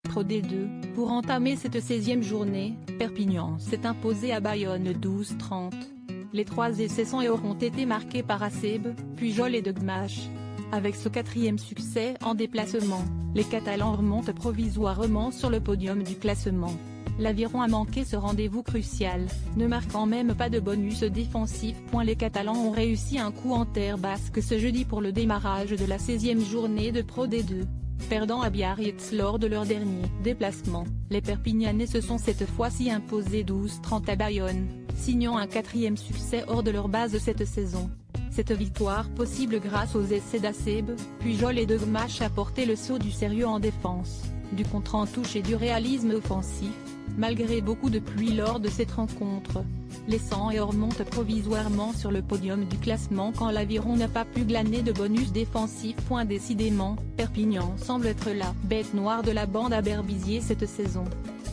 Pro D2, pour entamer cette 16e journée, Perpignan s'est imposé à Bayonne 12-30. Les 3 essais auront été marqués par Aceb, Pujol et De Gmache. Avec ce 4e succès en déplacement, les Catalans remontent provisoirement sur le podium du classement. L'Aviron a manqué ce rendez-vous crucial, ne marquant même pas de bonus défensif. Les Catalans ont réussi un coup en terre basque ce jeudi pour le démarrage de la 16e journée de Pro D2. Perdant à Biarritz lors de leur dernier déplacement, les Perpignanais se sont cette fois-ci imposés 12-30 à Bayonne, signant un 4e succès hors de leur base cette saison. Cette victoire possible grâce aux essais d'Aceb, Pujol et De Gmache a porté le sceau du sérieux en défense, du contre en touche et du réalisme offensif, malgré beaucoup de pluie lors de cette rencontre. Les 100 et remontent provisoirement sur le podium du classement quand l'Aviron n'a pas pu glaner de bonus défensif. Décidément, Perpignan semble être la bête noire de la bande à Berbizier cette saison.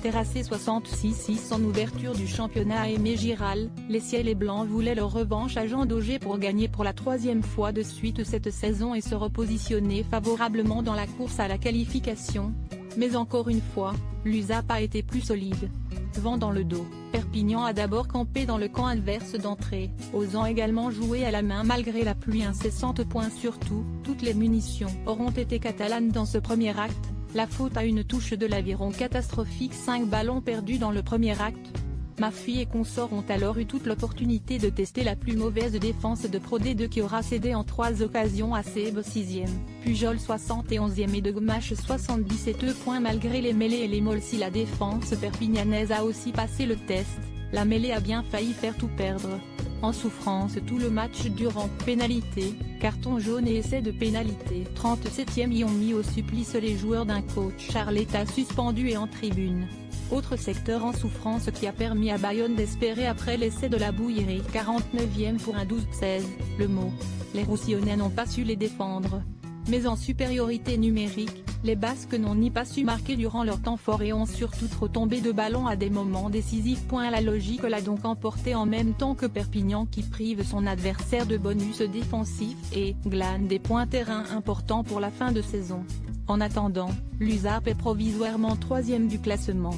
Terrassé 66-6 en ouverture du championnat à Aimé Giral, les Ciels et Blancs voulaient leur revanche à Jean Daugé pour gagner pour la 3e fois de suite cette saison et se repositionner favorablement dans la course à la qualification. Mais encore une fois, l'USAP a été plus solide. Vent dans le dos, Perpignan a d'abord campé dans le camp adverse d'entrée, osant également jouer à la main malgré la pluie incessante. Surtout, toutes les munitions auront été catalanes dans ce premier acte, la faute à une touche de l'Aviron catastrophique. 5 ballons perdus dans le premier acte. Maffi et consorts ont alors eu toute l'opportunité de tester la plus mauvaise défense de Pro D2 qui aura cédé en 3 occasions à Aceb 6e, Pujol 71e et De Gmache 77 points. Malgré les mêlées et les molles, si la défense perpignanaise a aussi passé le test, la mêlée a bien failli faire tout perdre. En souffrance tout le match durant pénalité, carton jaune et essai de pénalité. 37e y ont mis au supplice les joueurs d'un coach Arletta suspendu et en tribune. Autre secteur en souffrance qui a permis à Bayonne d'espérer après l'essai de la Bouillerie. 49e pour un 12-16, le mot. Les Roussillonnais n'ont pas su les défendre. Mais en supériorité numérique, les Basques n'ont ni pas su marquer durant leur temps fort et ont surtout trop tombé de ballon à des moments décisifs. La logique l'a donc emporté en même temps que Perpignan qui prive son adversaire de bonus défensif et glane des points terrain importants pour la fin de saison. En attendant, l'USAP est provisoirement 3e du classement.